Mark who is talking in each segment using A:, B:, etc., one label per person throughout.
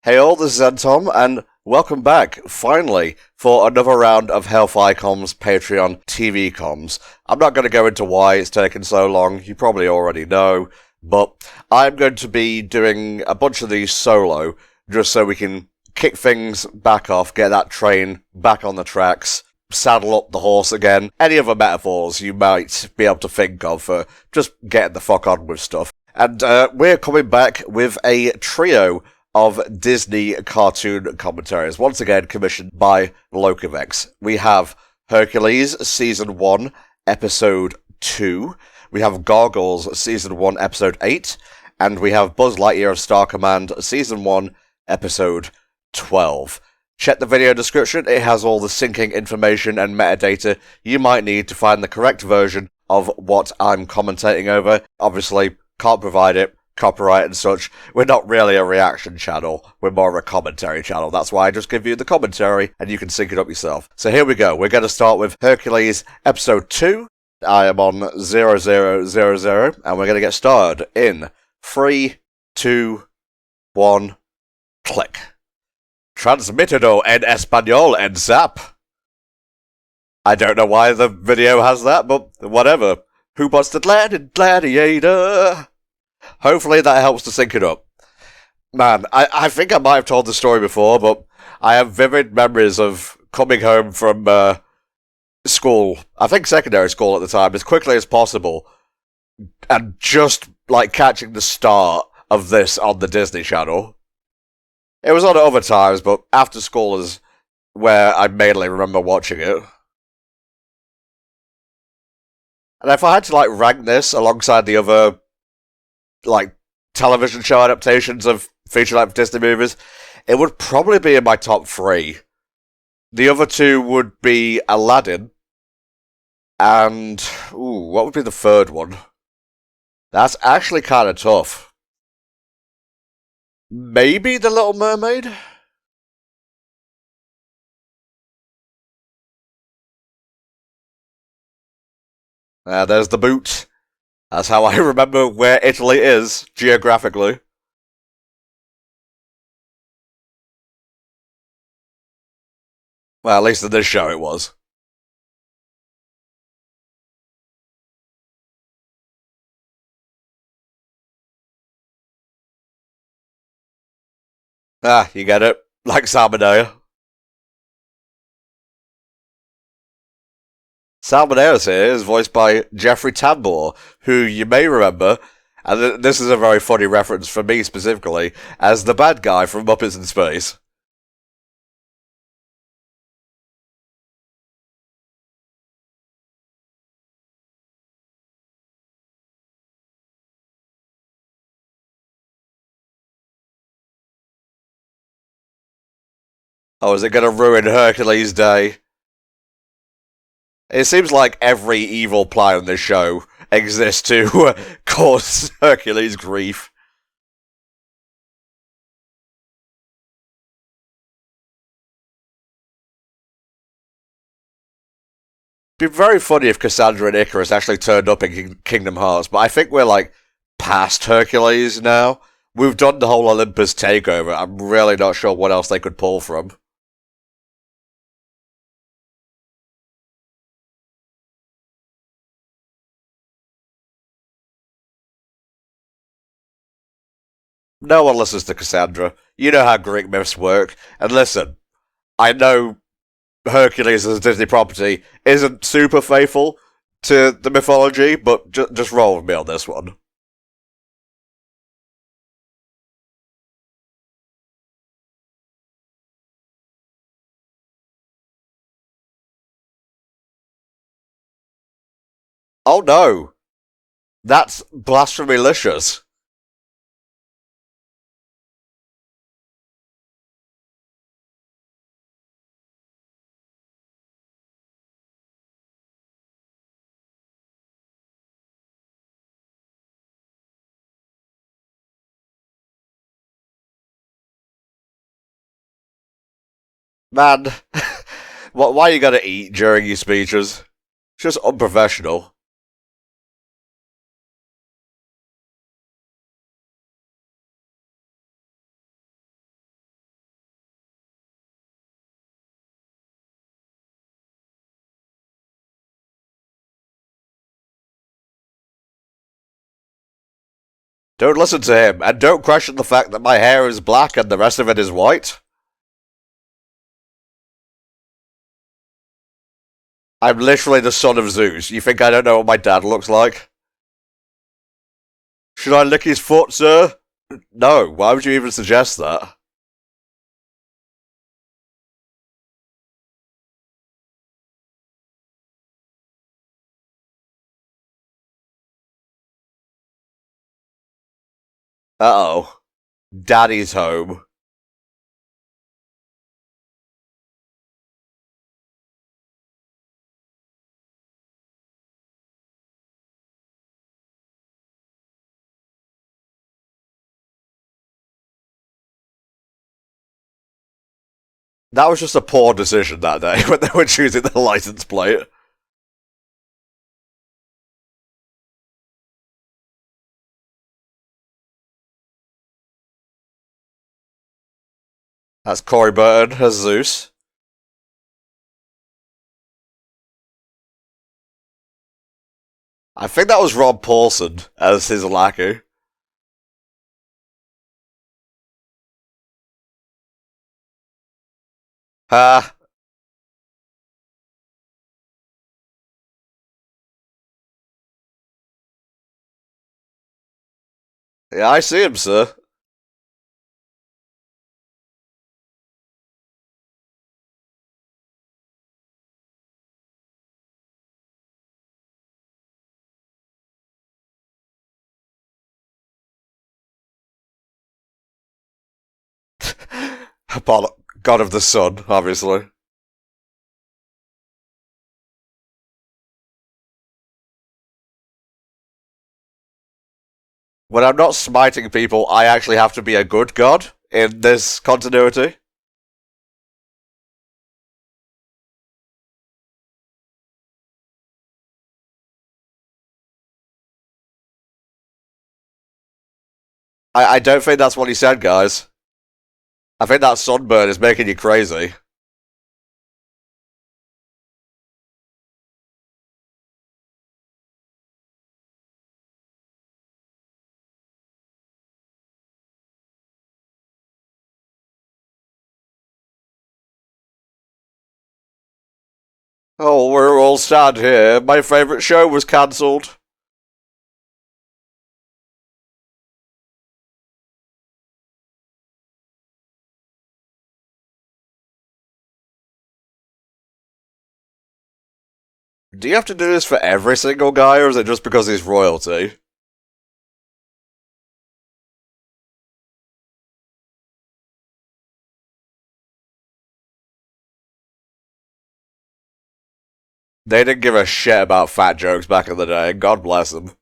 A: Hey all, this is Tom, and welcome back, finally, for another round of HellfireComms Patreon TV comms. I'm not going to go into why it's taken so long, you probably already know, but I'm going to be doing a bunch of these solo, just so we can kick things back off, get that train back on the tracks, saddle up the horse again, any other metaphors you might be able to think of for just getting the fuck on with stuff. And we're coming back with a trio of Disney cartoon commentaries, once again commissioned by Locavex. We have Hercules Season 1, Episode 2, we have Gargoyles Season 1, Episode 8, and we have Buzz Lightyear of Star Command Season 1, Episode 12. Check the video description, it has all the syncing information and metadata you might need to find the correct version of what I'm commentating over. Obviously, can't provide it, copyright and such. We're not really a reaction channel, we're more of a commentary channel. That's why I just give you the commentary and you can sync it up yourself. So here we go, we're going to start with Hercules Episode 2. I am on 0000 and we're going to get started in 3, 2, 1, click. Transmitido en español en zap. I don't know why the video has that, but whatever. Who busted Gladiator? Hopefully that helps to sync it up. Man, I think I might have told the story before, but I have vivid memories of coming home from school, I think secondary school at the time, as quickly as possible, and just, like, catching the start of this on the Disney Channel. It was on at other times, but after school is where I mainly remember watching it. And if I had to, like, rank this alongside the other, like, television show adaptations of feature-length Disney movies, it would probably be in my top 3. The other two would be Aladdin, and, what would be the third one? That's actually kind of tough. Maybe The Little Mermaid? There's the boot. That's how I remember where Italy is, geographically. Well, at least in this show it was. Ah, you get it. Like Salmonella. Salmonella's here is voiced by Jeffrey Tambor, who you may remember, and this is a very funny reference for me specifically, as the bad guy from Muppets in Space. Oh, is it going to ruin Hercules' day? It seems like every evil plan in this show exists to cause Hercules grief. It'd be very funny if Cassandra and Icarus actually turned up in Kingdom Hearts, but I think we're, like, past Hercules now. We've done the whole Olympus takeover. I'm really not sure what else they could pull from. No one listens to Cassandra. You know how Greek myths work. And listen, I know Hercules as a Disney property isn't super faithful to the mythology, but just roll with me on this one. Oh no! That's blasphemylicious. Man, why you gotta eat during your speeches? It's just unprofessional. Don't listen to him, and don't question the fact that my hair is black and the rest of it is white. I'm literally the son of Zeus. You think I don't know what my dad looks like? Should I lick his foot, sir? No, why would you even suggest that? Uh-oh. Daddy's home. That was just a poor decision that day when they were choosing the license plate. That's Corey Burton as Zeus. I think that was Rob Paulson as his lackey. Ah, yeah, I see him, sir. Apollo, God of the Sun, obviously. When I'm not smiting people, I actually have to be a good god in this continuity. I don't think that's what he said, guys. I think that sunburn is making you crazy. Oh, we're all sad here. My favourite show was cancelled. Do you have to do this for every single guy, or is it just because he's royalty? They didn't give a shit about fat jokes back in the day. God bless them.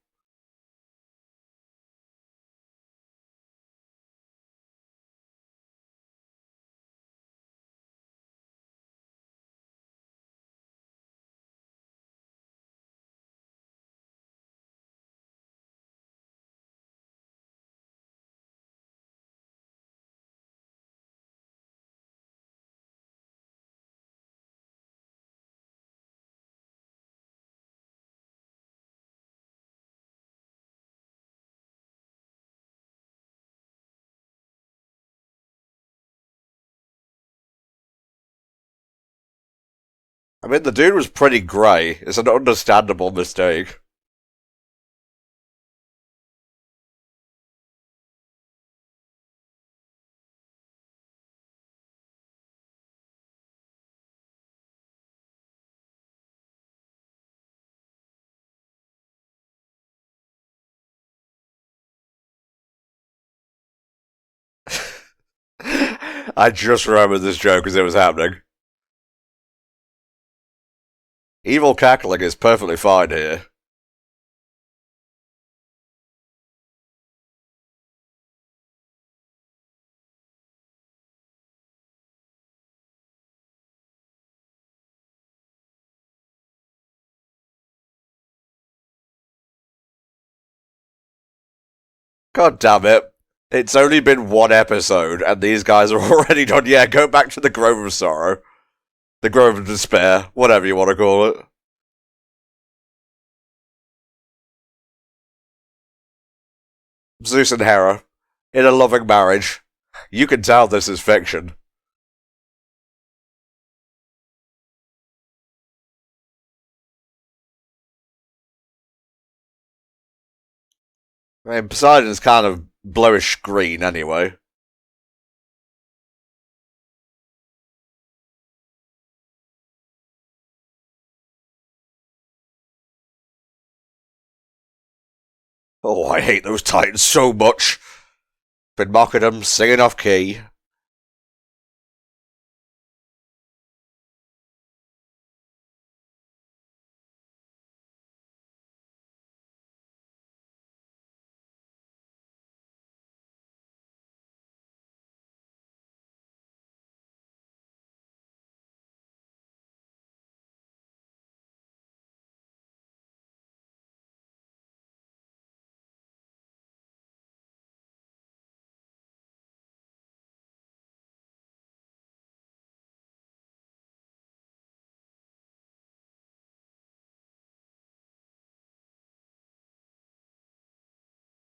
A: I mean, the dude was pretty grey. It's an understandable mistake. I just remembered this joke as it was happening. Evil cackling is perfectly fine here. God damn it. It's only been one episode, and these guys are already done. Yeah, go back to the Grove of Sorrow. The Grove of Despair, whatever you want to call it. Zeus and Hera in a loving marriage. You can tell this is fiction. I mean, Poseidon's kind of bluish green anyway. Oh, I hate those Titans so much. Been mocking them, singing off key.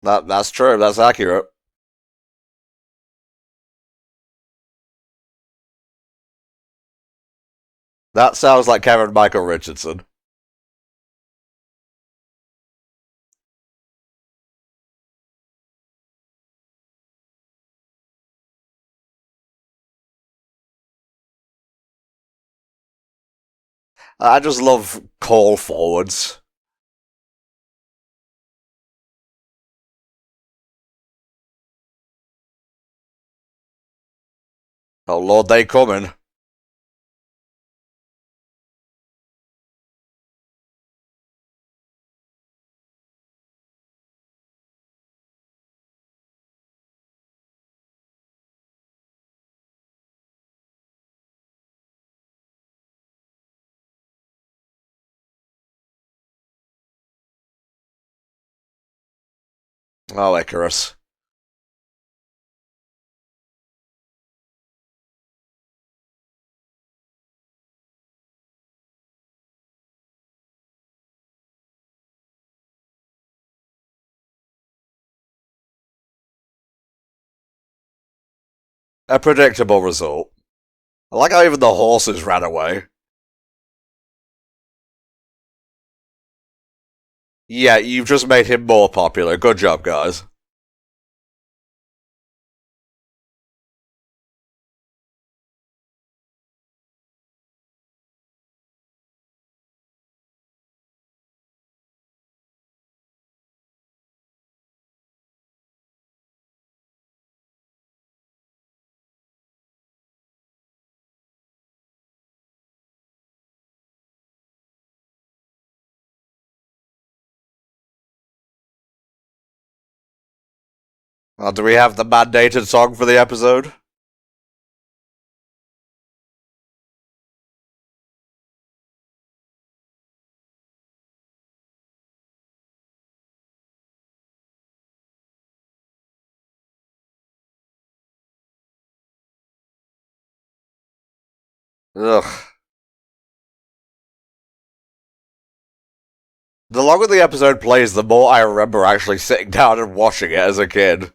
A: That's true, that's accurate. That sounds like Kevin Michael Richardson. I just love call forwards. Oh Lord, they coming. Oh, Icarus. A predictable result. I like how even the horses ran away. Yeah, you've just made him more popular. Good job, guys. Do we have the mandated song for the episode? Ugh. The longer the episode plays, the more I remember actually sitting down and watching it as a kid.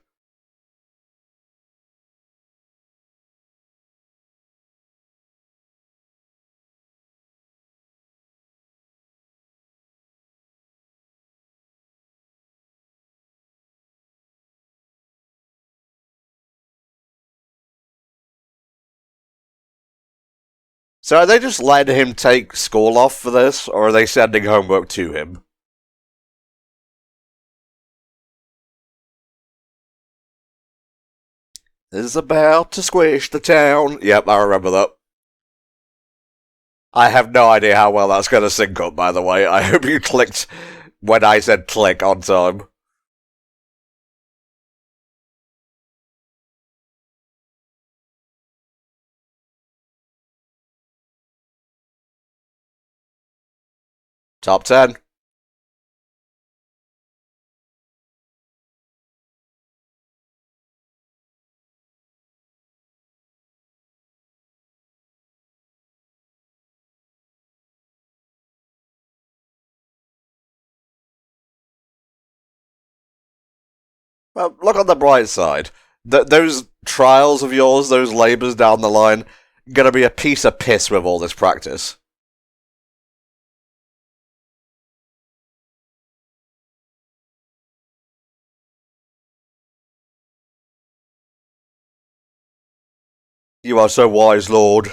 A: So are they just letting him take school off for this, or are they sending homework to him? Is about to squish the town. Yep, I remember that. I have no idea how well that's going to sync up, by the way. I hope you clicked when I said click on time. Top 10. Well, look on the bright side. Those trials of yours, those labours down the line, gonna be a piece of piss with all this practice. You are so wise, Lord.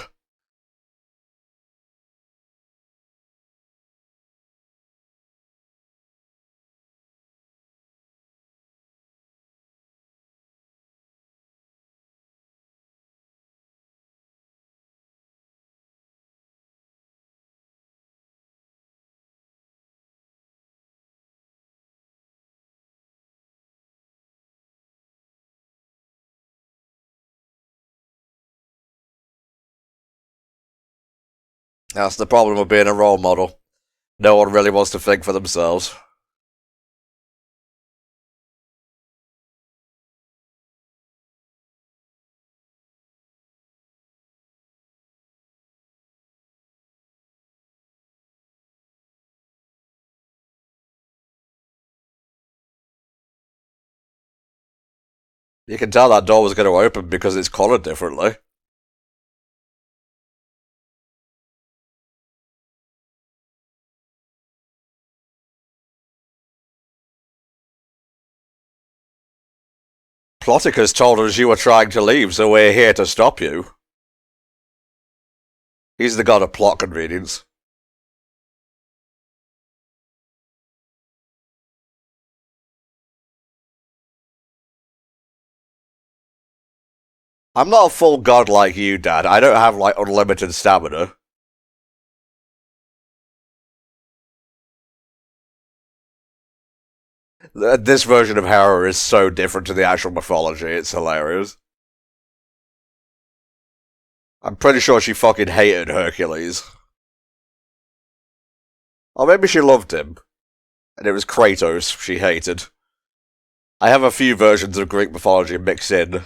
A: That's the problem with being a role model. No one really wants to think for themselves. You can tell that door was going to open because it's coloured differently. Ploticus told us you were trying to leave, so we're here to stop you. He's the god of plot convenience. I'm not a full god like you, Dad. I don't have, like, unlimited stamina. This version of Hera is so different to the actual mythology, it's hilarious. I'm pretty sure she fucking hated Hercules. Or maybe she loved him, and it was Kratos she hated. I have a few versions of Greek mythology mixed in.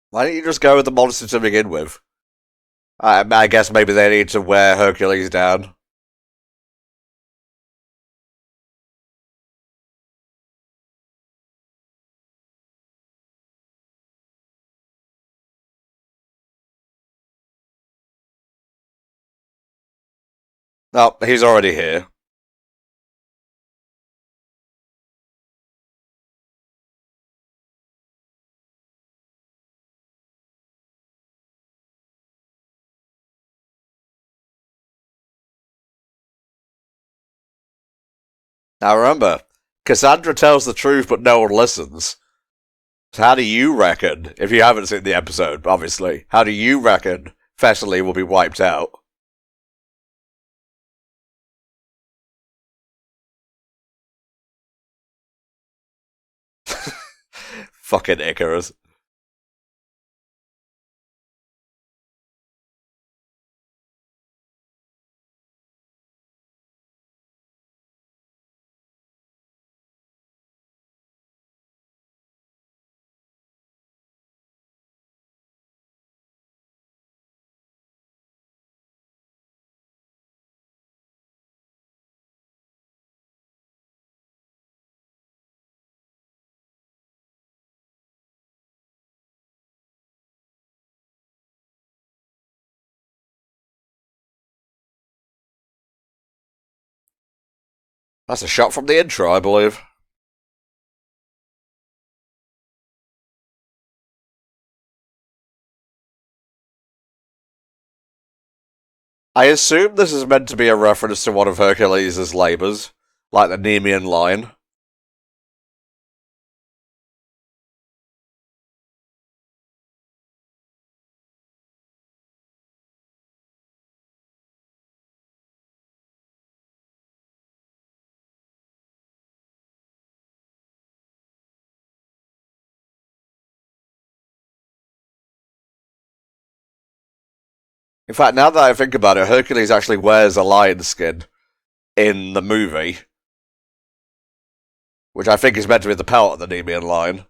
A: Why don't you just go with the monster to begin with? I guess maybe they need to wear Hercules down. Oh, he's already here. Now remember, Cassandra tells the truth, but no one listens. So how do you reckon, if you haven't seen the episode, obviously, how do you reckon Thessaly will be wiped out? Fucking Icarus. That's a shot from the intro, I believe. I assume this is meant to be a reference to one of Hercules' labours, like the Nemean line. In fact, now that I think about it, Hercules actually wears a lion skin in the movie, which I think is meant to be the pelt of the Nemean lion.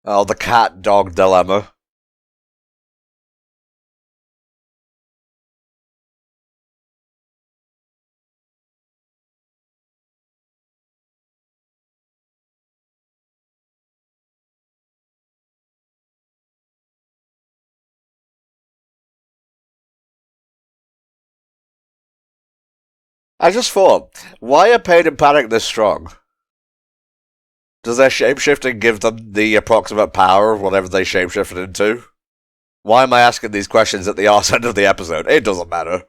A: Oh, the cat-dog dilemma. I just thought, why are Pain and Panic this strong? Does their shapeshifting give them the approximate power of whatever they shapeshifted into? Why am I asking these questions at the arse end of the episode? It doesn't matter.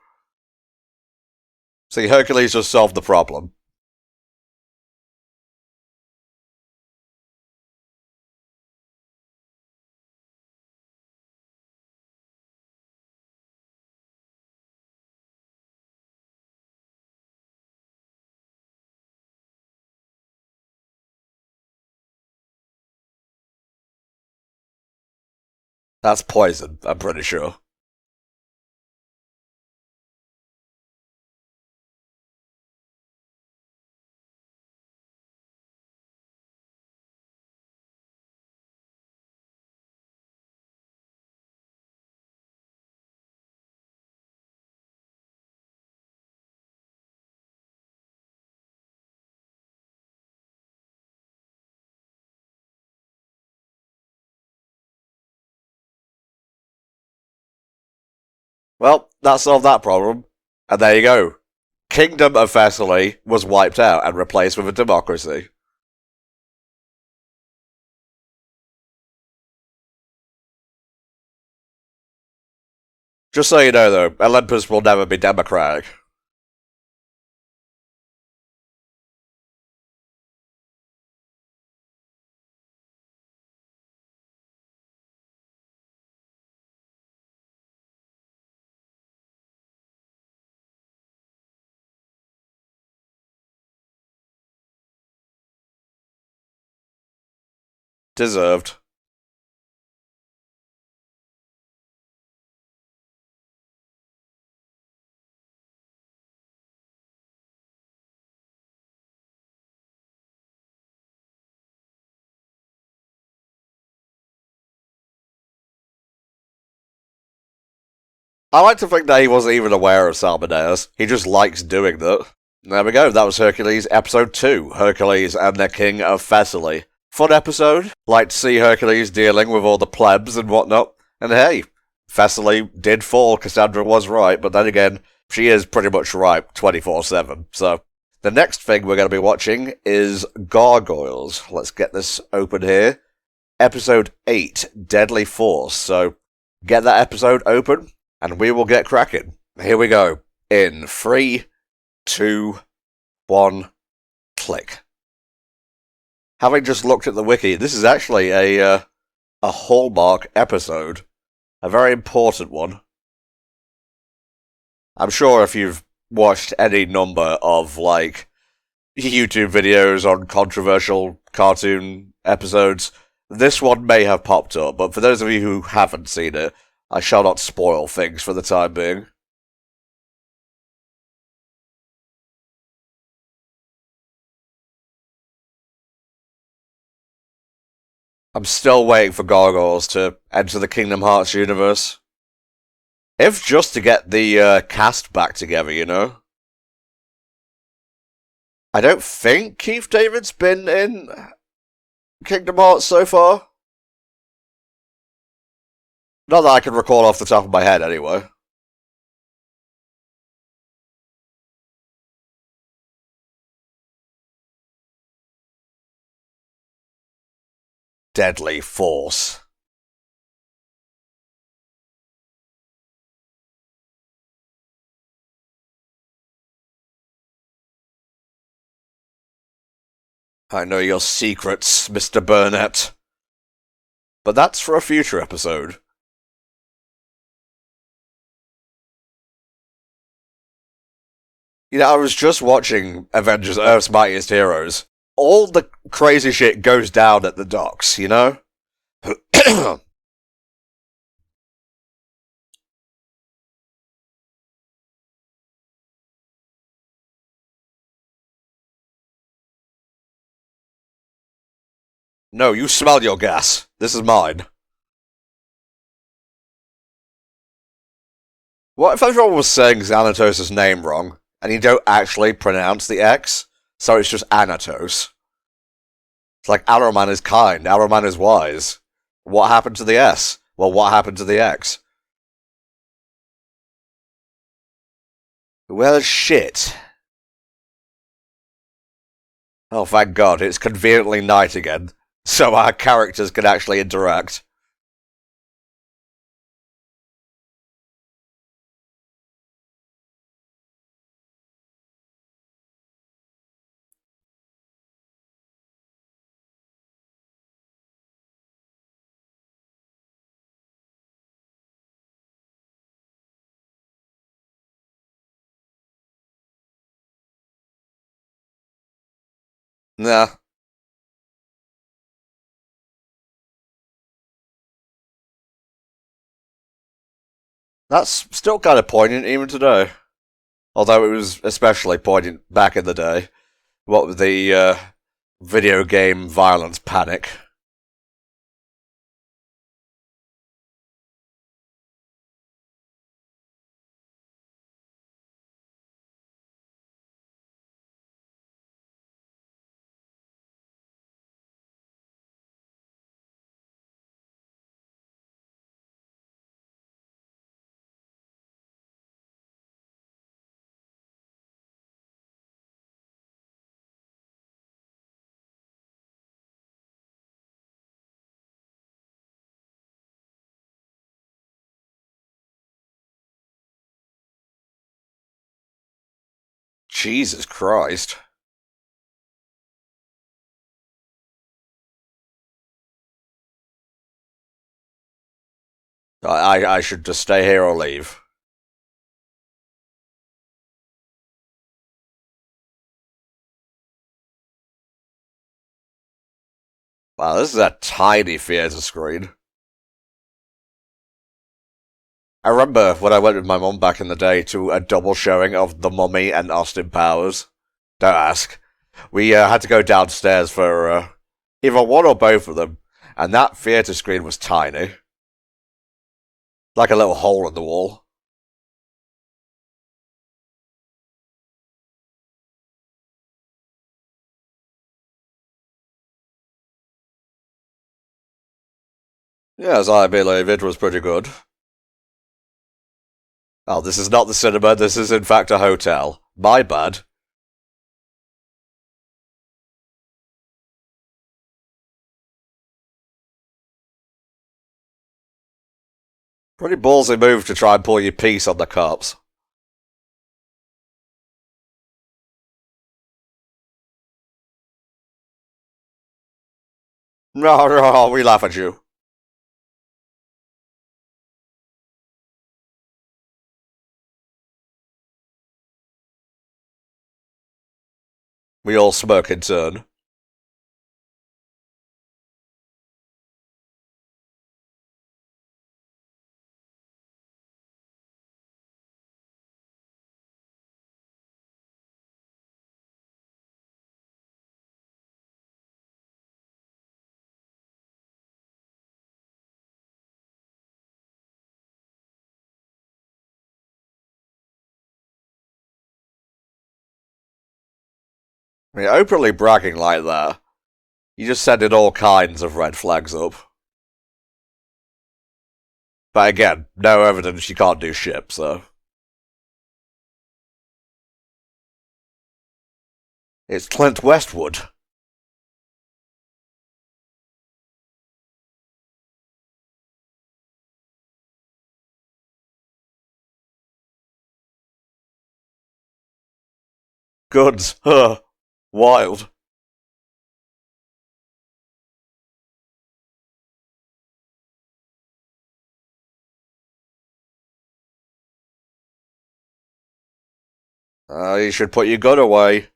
A: See, Hercules just solved the problem. That's poison, I'm pretty sure. Well, that solved that problem. And there you go. Kingdom of Thessaly was wiped out and replaced with a democracy. Just so you know, though, Olympus will never be democratic. Deserved. I like to think that he wasn't even aware of Salmoneus. He just likes doing that. There we go, that was Hercules Episode 2, Hercules and the King of Thessaly. Fun episode. Like to see Hercules dealing with all the plebs and whatnot. And hey, Thessaly did fall, Cassandra was right, but then again, she is pretty much right 24/7. So, the next thing we're going to be watching is Gargoyles. Let's get this open here. Episode 8, Deadly Force. So, get that episode open, and we will get cracking. Here we go. In 3, 2, 1, click. Having just looked at the wiki, this is actually a Hallmark episode. A very important one. I'm sure if you've watched any number of, like, YouTube videos on controversial cartoon episodes, this one may have popped up, but for those of you who haven't seen it, I shall not spoil things for the time being. I'm still waiting for Gargoyles to enter the Kingdom Hearts universe. If just to get the cast back together, you know? I don't think Keith David's been in Kingdom Hearts so far. Not that I can recall off the top of my head, anyway. Deadly Force. I know your secrets, Mr. Burnett. But that's for a future episode. You know, I was just watching Avengers Earth's Mightiest Heroes. All the crazy shit goes down at the docks, you know? No, you smell your gas. This is mine. What if everyone was saying Xanatos' name wrong, and you don't actually pronounce the X, so it's just Anatos? It's like Araman is kind, Araman is wise. What happened to the S? Well, what happened to the X? Well, shit. Oh, thank God, it's conveniently night again, so our characters can actually interact. Nah, that's still kind of poignant even today. Although it was especially poignant back in the day. What with the video game violence panic. Jesus Christ. I should just stay here or leave. Wow, this is a tiny theatre screen. I remember when I went with my mum back in the day to a double showing of The Mummy and Austin Powers. Don't ask. We had to go downstairs for either one or both of them, and that theatre screen was tiny. Like a little hole in the wall. Yes, I believe it was pretty good. Oh, this is not the cinema, this is in fact a hotel. My bad. Pretty ballsy move to try and pull your piece on the cops. No, no, we laugh at you. We all smirk in turn. I mean, openly bragging like that, you just sending all kinds of red flags up. But again, no evidence you can't do shit, so. It's Clint Westwood. Guns. Huh. Wild. You should put your gun away.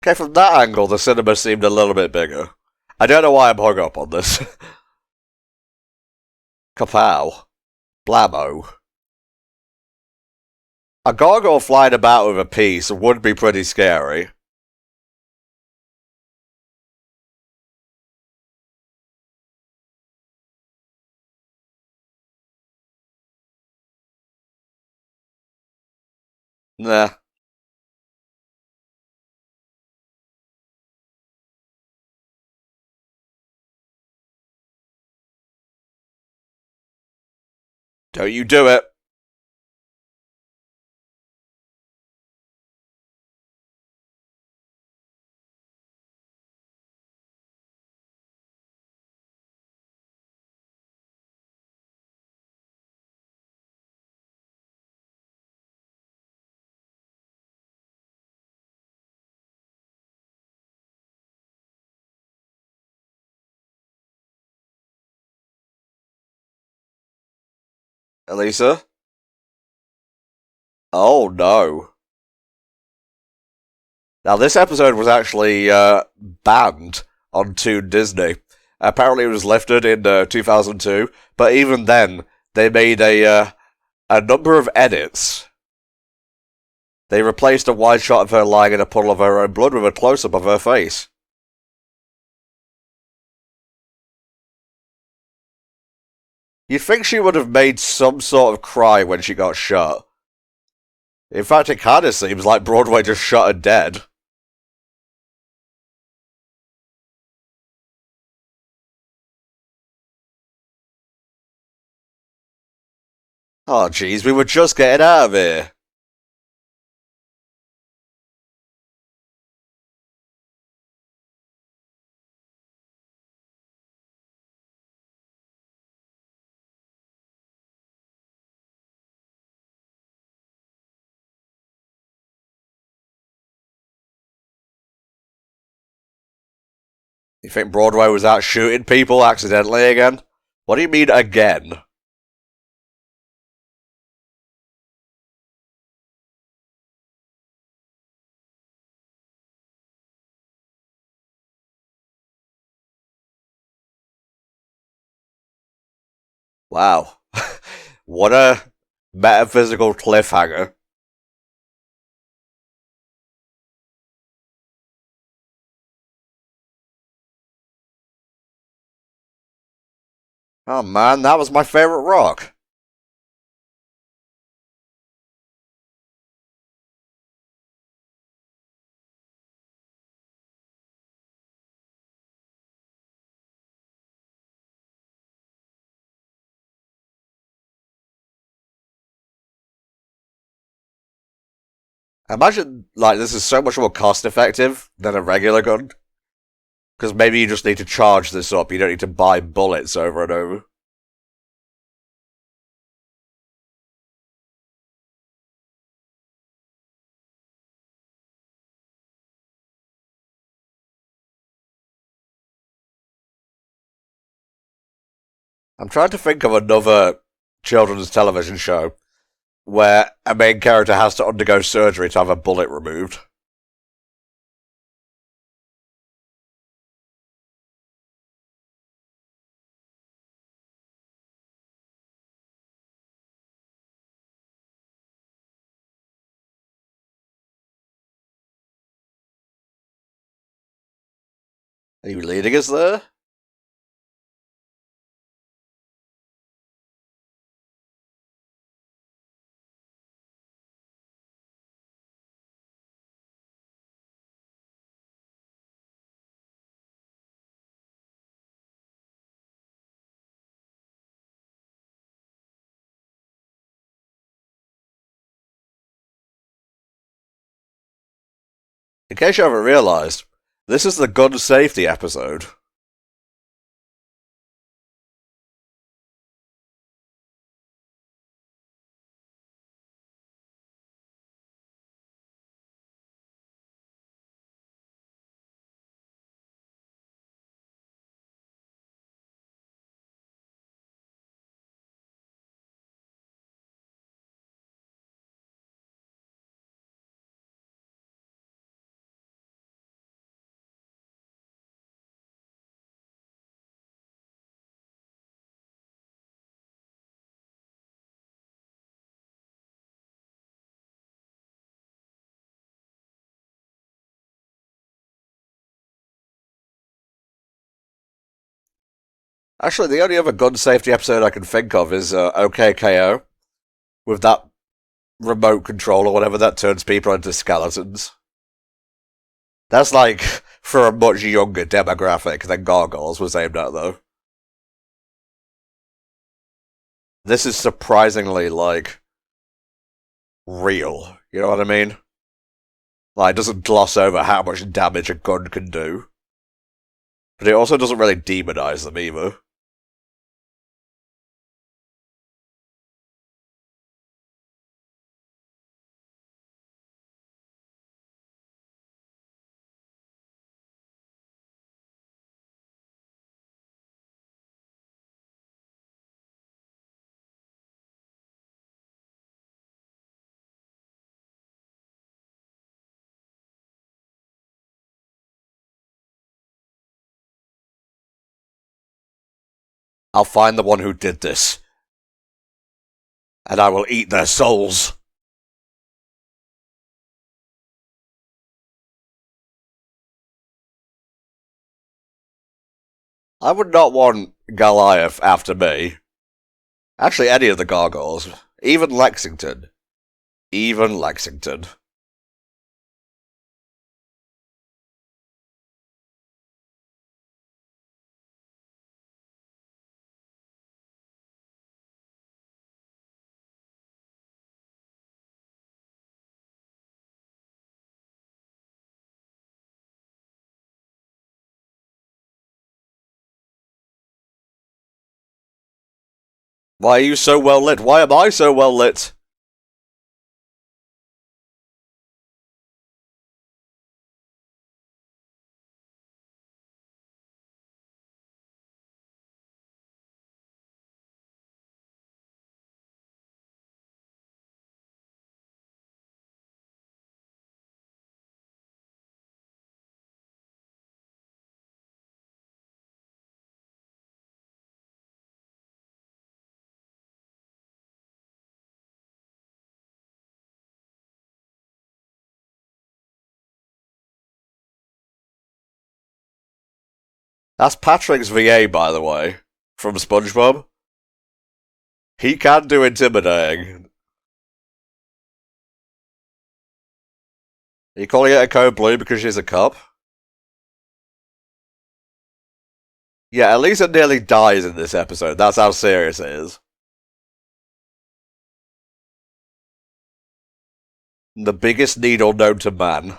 A: Okay, from that angle, the cinema seemed a little bit bigger. I don't know why I'm hung up on this. Kapow. Blammo. A gargoyle flying about with a piece would be pretty scary. Nah. Don't you do it. Elisa? Oh no. Now, this episode was actually banned on Toon Disney. Apparently, it was lifted in 2002, but even then, they made a number of edits. They replaced a wide shot of her lying in a puddle of her own blood with a close-up of her face. You'd think she would have made some sort of cry when she got shot. In fact, it kinda seems like Broadway just shot her dead. Oh jeez, we were just getting out of here. You think Broadway was out shooting people accidentally again? What do you mean again? Wow. What a metaphysical cliffhanger. Oh man, that was my favorite rock. Imagine, like, this is so much more cost effective than a regular gun. Because maybe you just need to charge this up, you don't need to buy bullets over and over. I'm trying to think of another children's television show where a main character has to undergo surgery to have a bullet removed. Are you leading us there? In case you haven't realised, this is the gun safety episode. Actually, the only other gun safety episode I can think of is OKKO, with that remote control or whatever that turns people into skeletons. That's like for a much younger demographic than Gargoyles was aimed at, though. This is surprisingly, like, real. You know what I mean? Like, it doesn't gloss over how much damage a gun can do. But it also doesn't really demonize them either. I'll find the one who did this. And I will eat their souls. I would not want Goliath after me. Actually, any of the Gargoyles. Even Lexington. Even Lexington. Why are you so well lit? Why am I so well lit? That's Patrick's VA, by the way, from SpongeBob. He can do intimidating. Are you calling it a code blue because she's a cop? Yeah, Elisa nearly dies in this episode. That's how serious it is. The biggest needle known to man.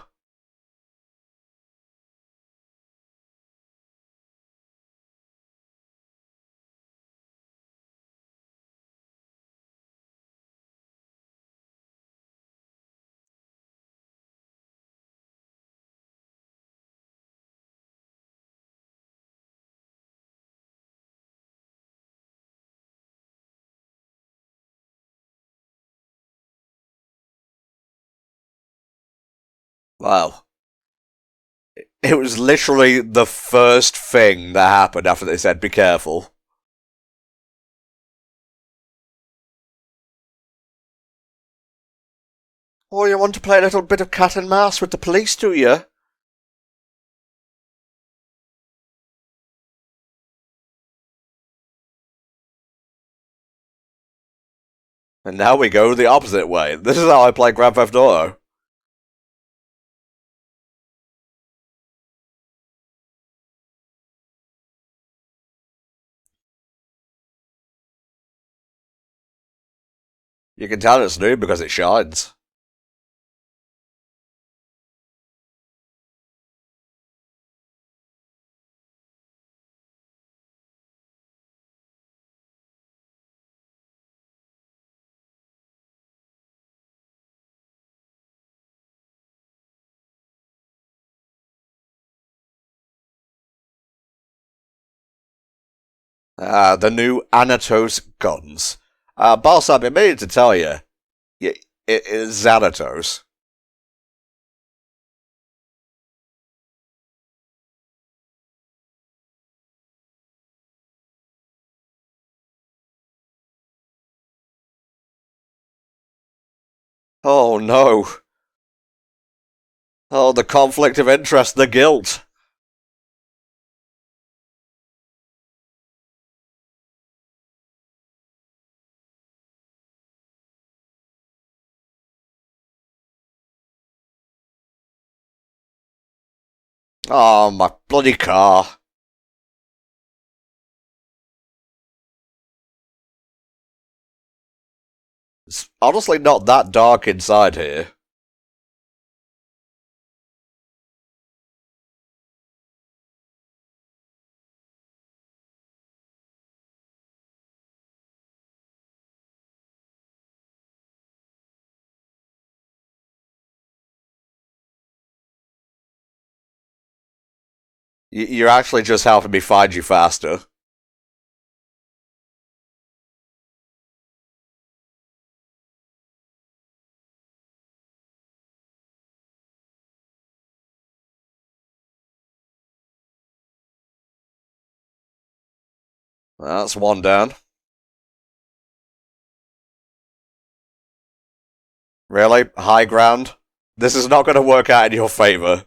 A: Wow. It was literally the first thing that happened after they said, be careful. Oh, you want to play a little bit of cat and mouse with the police, do you? And now we go the opposite way. This is how I play Grand Theft Auto. You can tell it's new because it shines. The new Anatos guns. Balsam, it made to tell you, it is Xanatos. Oh no. Oh, the conflict of interest, the guilt. Oh, my bloody car. It's honestly not that dark inside here. You're actually just helping me find you faster. That's one down. Really? High ground? This is not going to work out in your favour.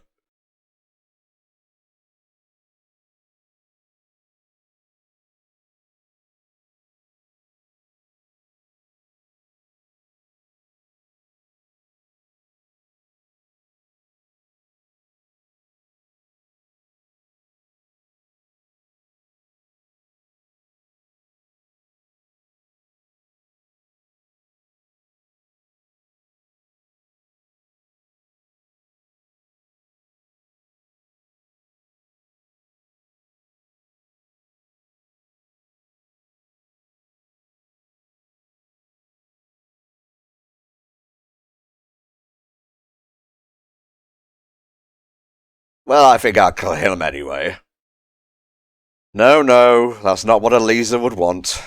A: Well, I think I'll kill him anyway. No, no, that's not what Elisa would want.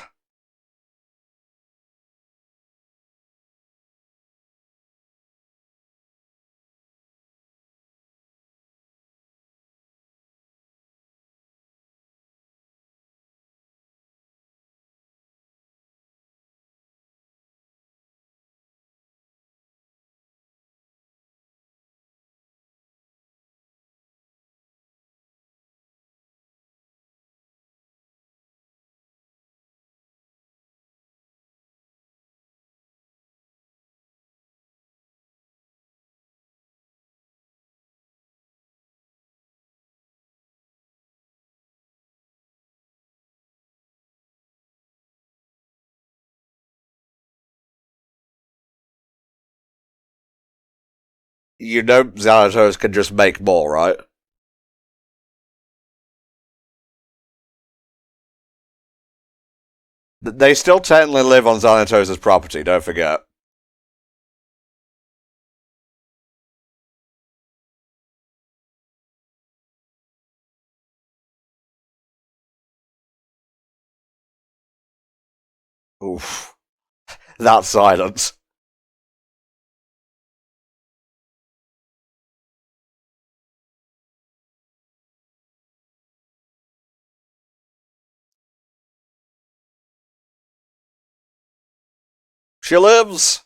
A: You know Xanatos can just make more, right? They still technically live on Xanatos' property, don't forget. Oof. That silence. She lives!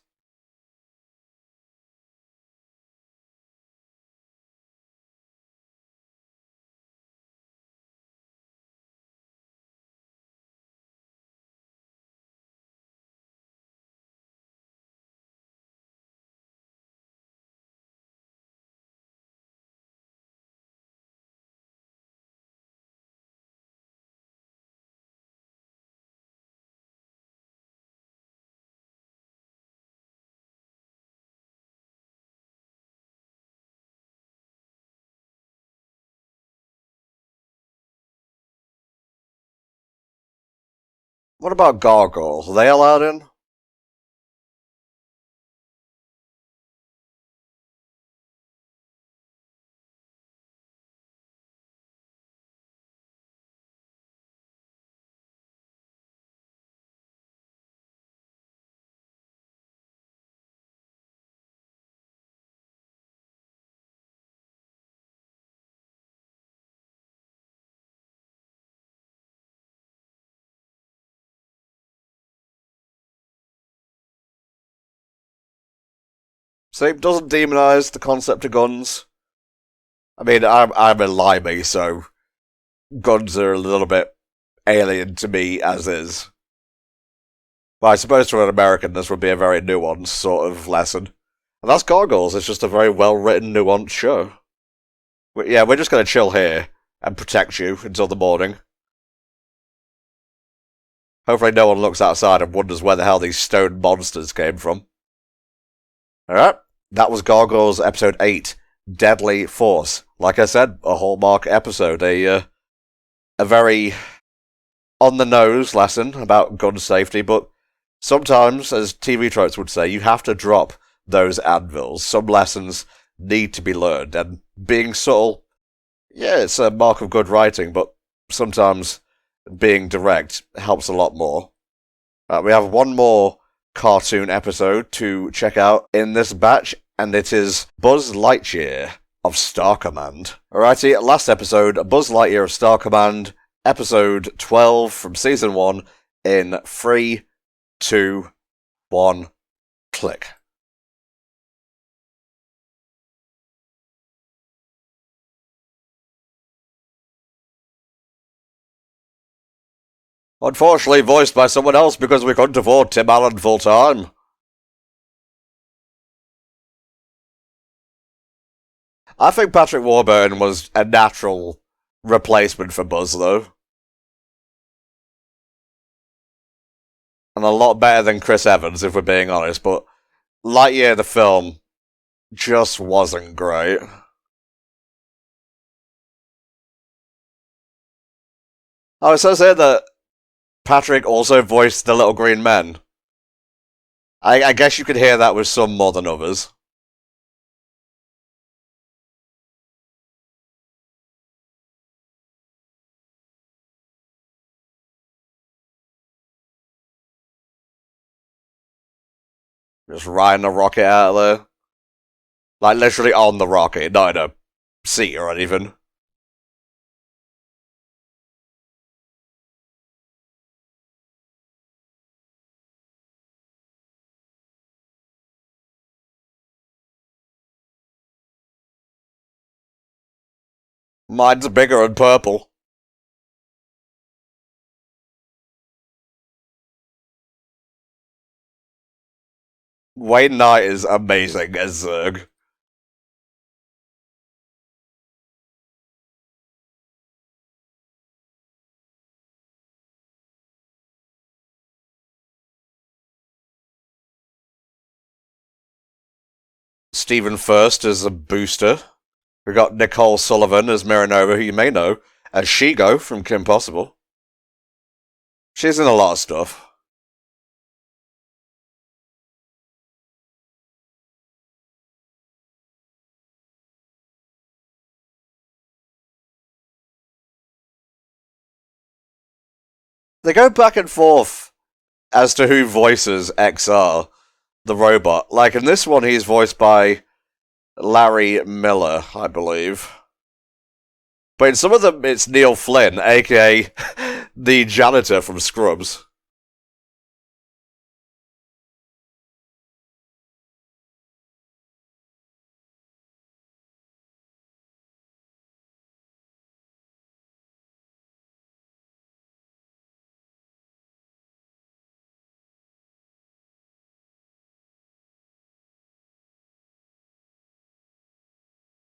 A: What about gargoyles? Are they allowed in? See, doesn't demonize the concept of guns. I mean, I'm a limey, so guns are a little bit alien to me as is. But I suppose to an American this would be a very nuanced sort of lesson. And that's Gargoyles, it's just a very well written, nuanced show. Yeah, we're just gonna chill here and protect you until the morning. Hopefully no one looks outside and wonders where the hell these stone monsters came from. Alright, that was Gargoyles episode 8, Deadly Force. Like I said, a hallmark episode, a very on-the-nose lesson about gun safety, but sometimes, as TV tropes would say, you have to drop those anvils. Some lessons need to be learned, and being subtle, yeah, it's a mark of good writing, but sometimes being direct helps a lot more. We have one more cartoon episode to check out in this batch, and it is Buzz Lightyear of Star Command. Alrighty, last episode, Buzz Lightyear of Star Command, episode 12 from season 1, in 3, 2, 1, click. Unfortunately voiced by someone else because we couldn't afford Tim Allen full time. I think Patrick Warburton was a natural replacement for Buzz, though. And a lot better than Chris Evans, if we're being honest, but Lightyear the film just wasn't great. Oh, it says here that Patrick also voiced the Little Green Men. I guess you could hear that with some more than others. Just riding a rocket out of there. Like, literally on the rocket, not in a seat or anything. Mine's bigger and purple. Wayne Knight is amazing as Zurg. Stephen First as a booster. We got Nicole Sullivan as Miranova, who you may know as Shigo from Kim Possible. She's in a lot of stuff. They go back and forth as to who voices XR, the robot. Like in this one, he's voiced by Larry Miller, I believe. But in some of them, it's Neil Flynn, aka the janitor from Scrubs.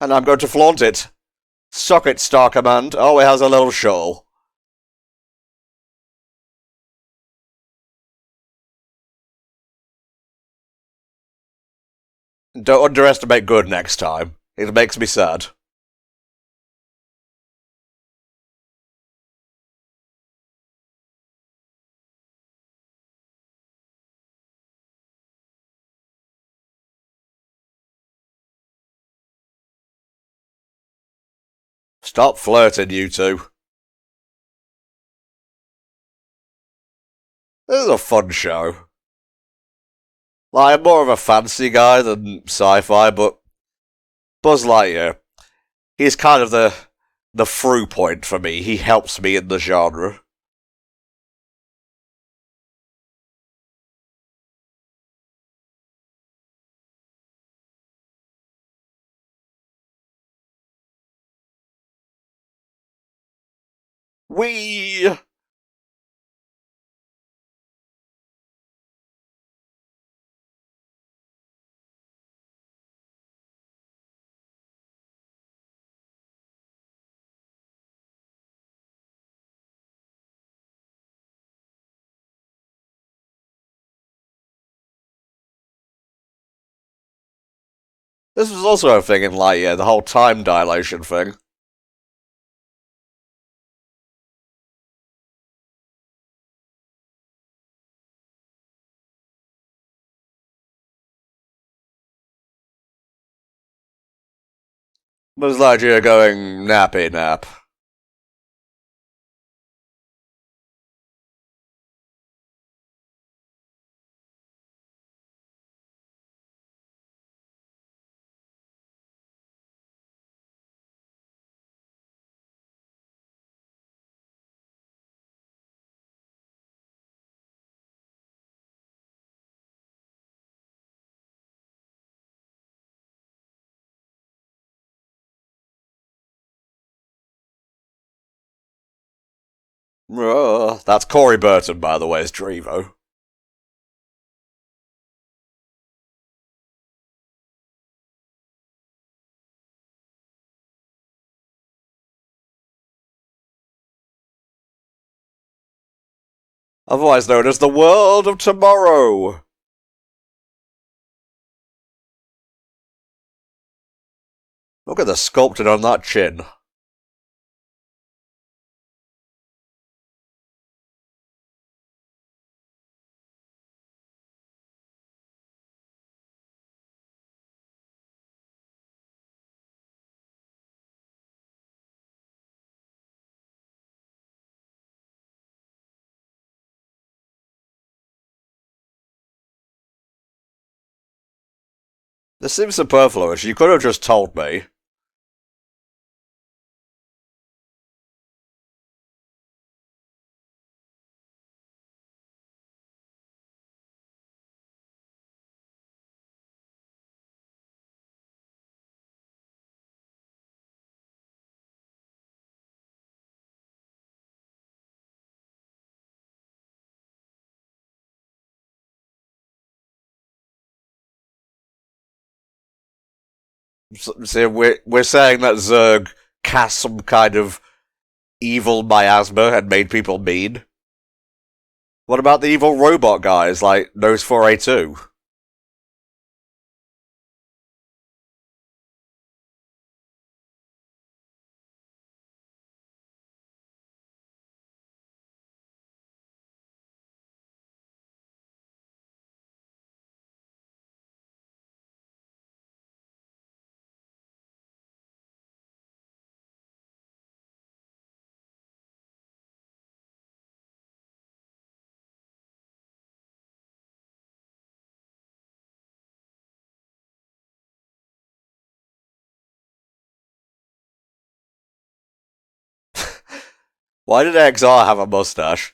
A: And I'm going to flaunt it. Suck it, Star Command. Oh, it has a little shuttle. Don't underestimate good next time. It makes me sad. Stop flirting, you two. This is a fun show. Like, I'm more of a fantasy guy than sci-fi, but Buzz Lightyear, he's kind of the through point for me. He helps me in the genre. Wee! This was also a thing in Lightyear, the whole time dilation thing. Buzz Lightyear going nappy nap. That's Corey Burton, by the way, as Drevo. Otherwise known as the World of Tomorrow. Look at the sculpting on that chin. This seems superfluous. You could have just told me. See, we're saying that Zurg cast some kind of evil miasma and made people mean. What about the evil robot guys like Nose 4A2? Why did XR have a mustache?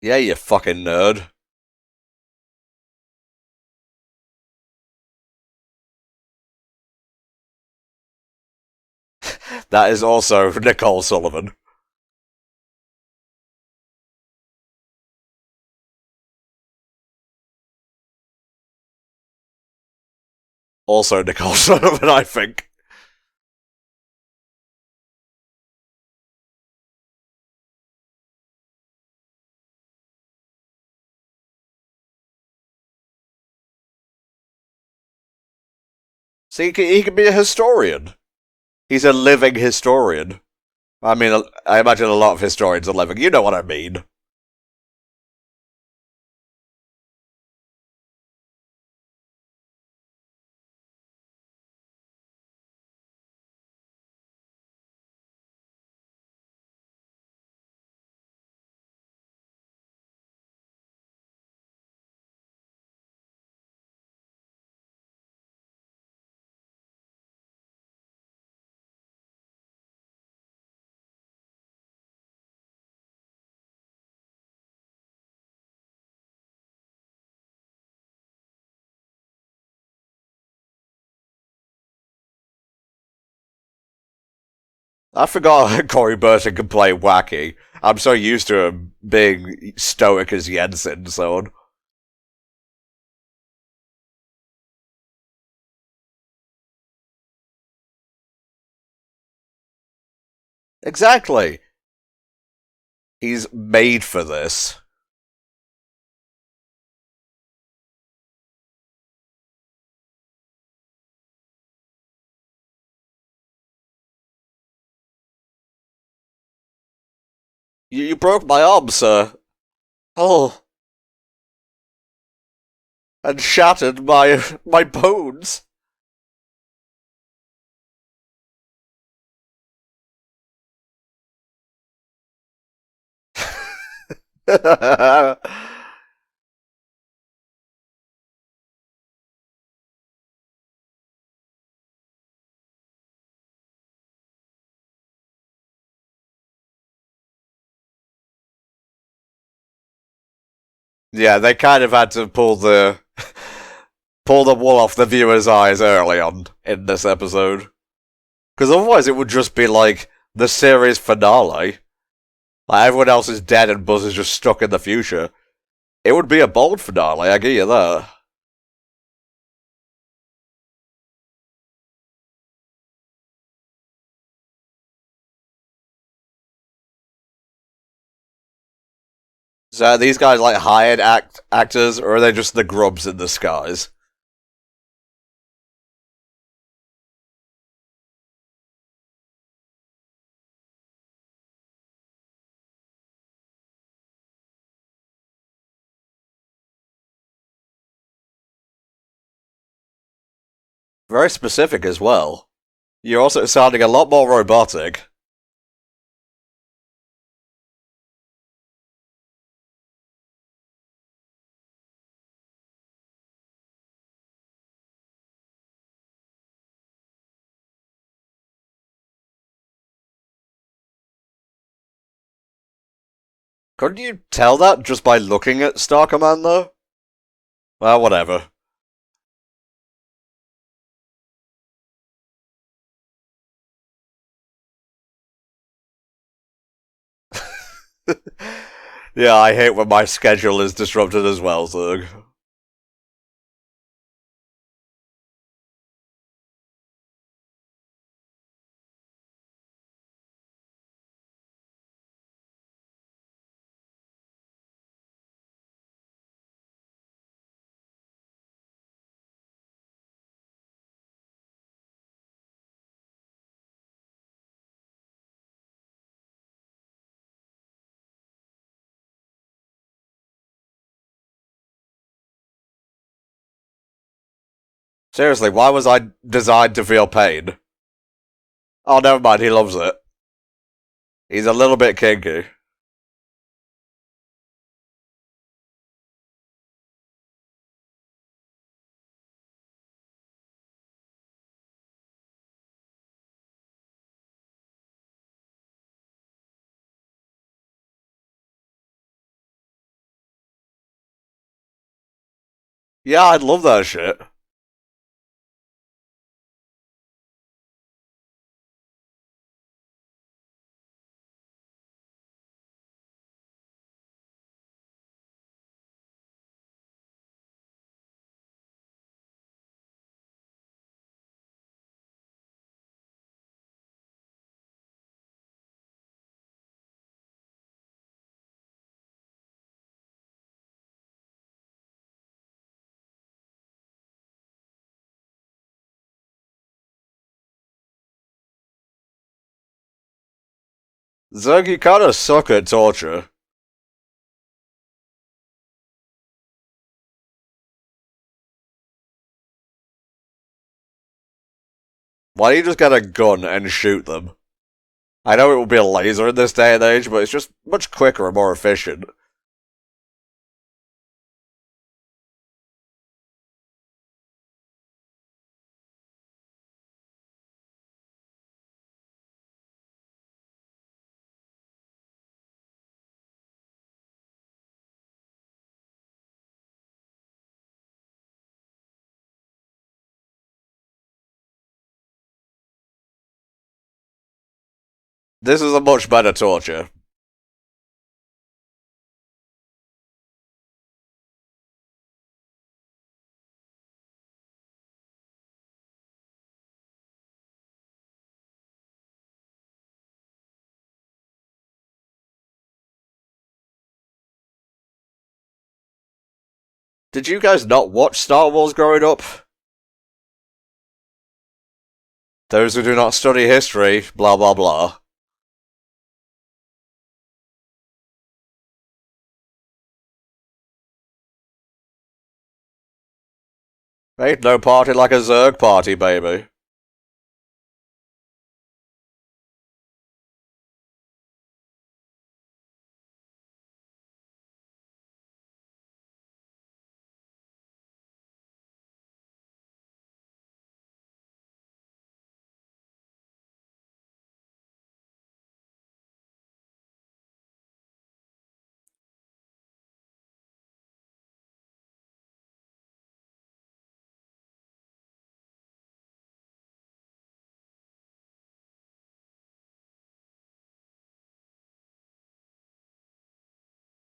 A: Yeah, you fucking nerd. That is also Nicole Sullivan. Also Nicole Sullivan, I think. See, he can be a historian. He's a living historian. I mean, I imagine a lot of historians are living. You know what I mean. I forgot Corey Burton can play wacky. I'm so used to him being stoic as Jensen, so on. Exactly. He's made for this. You broke my arm, sir. Oh, and shattered my bones. Yeah, they kind of had to pull the wool off the viewer's eyes early on in this episode. Because otherwise it would just be like the series finale. Like everyone else is dead and Buzz is just stuck in the future. It would be a bold finale, I give you that. So are these guys like hired actors, or are they just the grubs in the skies? Very specific as well. You're also sounding a lot more robotic. Couldn't you tell that just by looking at Star Command, though? Well, whatever. Yeah, I hate when my schedule is disrupted as well, Zerg. Seriously, why was I designed to feel pain? Oh, never mind, he loves it. He's a little bit kinky. Yeah, I'd love that shit. Zerg, you kinda suck at torture. Why don't you just get a gun and shoot them? I know it will be a laser in this day and age, but it's just much quicker and more efficient. This is a much better torture. Did you guys not watch Star Wars growing up? Those who do not study history, blah blah blah. Ain't no party like a Zerg party, baby.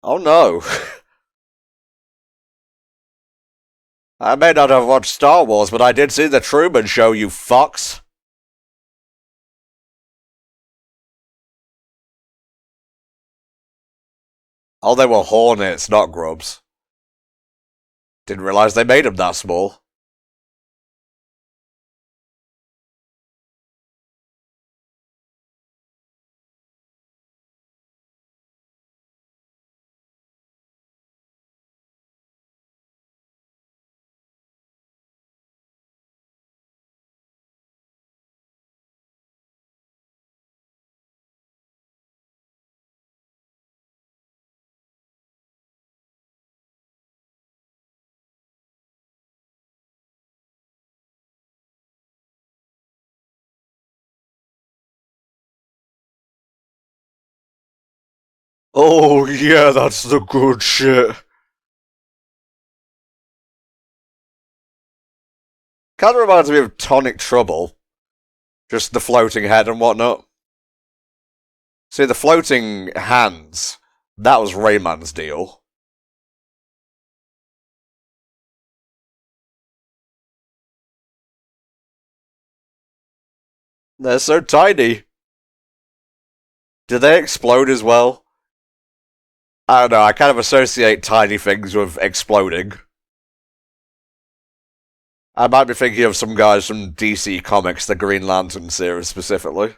A: Oh no. I may not have watched Star Wars, but I did see the Truman Show, you fucks. Oh, they were hornets, not grubs. Didn't realize they made them that small. Oh yeah, that's the good shit. Kind of reminds me of Tonic Trouble. Just the floating head and whatnot. See, the floating hands, that was Rayman's deal. They're so tiny. Do they explode as well? I don't know, I kind of associate tiny things with exploding. I might be thinking of some guys from DC Comics, the Green Lantern series specifically.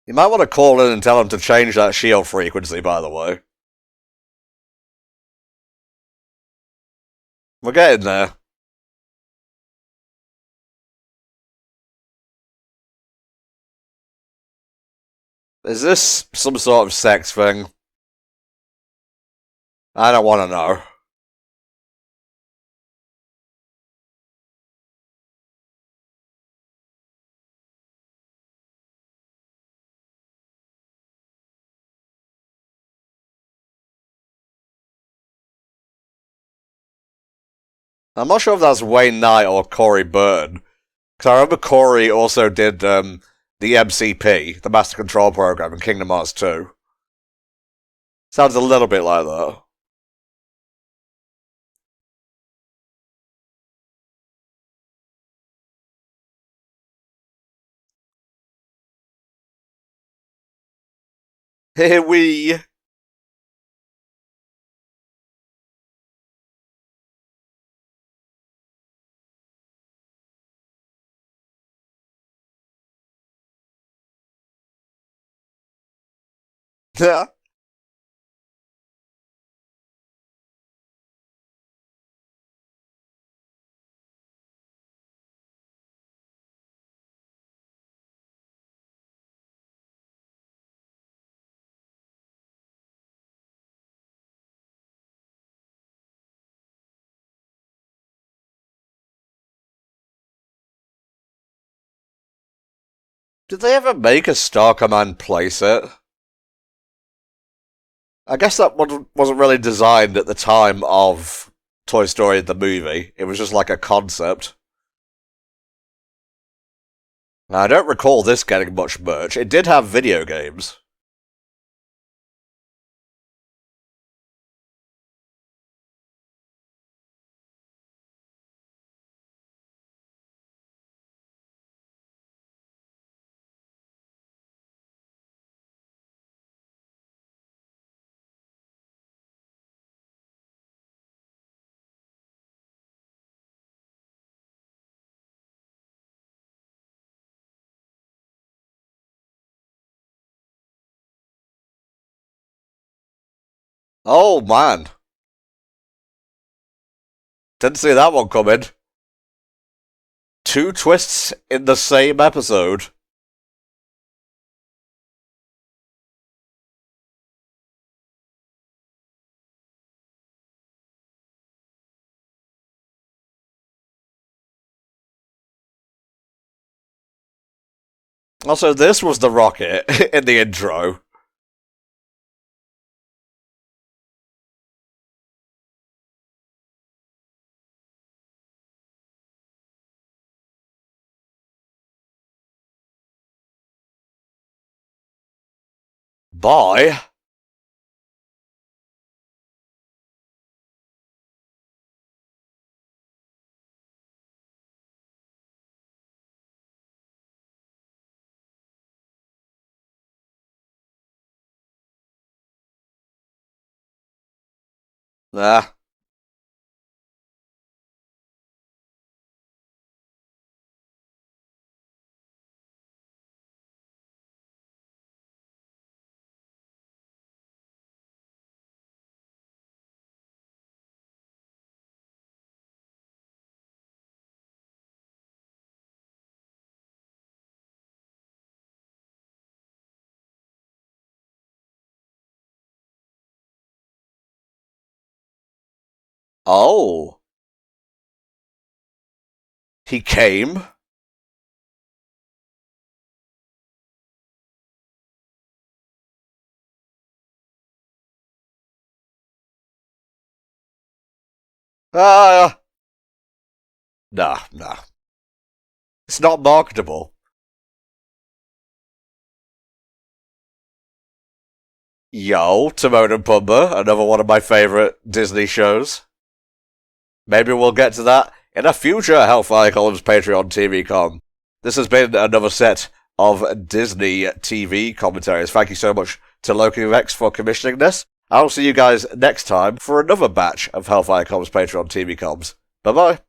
A: You might want to call in and tell them to change that shield frequency, by the way. We're getting there. Is this some sort of sex thing? I don't want to know. I'm not sure if that's Wayne Knight or Corey Byrne. Because I remember Corey also did the MCP, the Master Control Program, in Kingdom Hearts 2. Sounds a little bit like that. Here we. Did they ever make a Star Command playset? I guess that one wasn't really designed at the time of Toy Story the movie. It was just like a concept. Now, I don't recall this getting much merch. It did have video games. Oh, man. Didn't see that one coming. 2 twists in the same episode. Also, this was the rocket in the intro. Bye. Nah. Oh. He came? Nah. It's not marketable. Yo, Timon and Pumbaa, another one of my favourite Disney shows. Maybe we'll get to that in a future HellfireComms Patreon TV com. This has been another set of Disney TV commentaries. Thank you so much to LokiVex for commissioning this. I'll see you guys next time for another batch of HellfireComms Patreon TV comms. Bye-bye.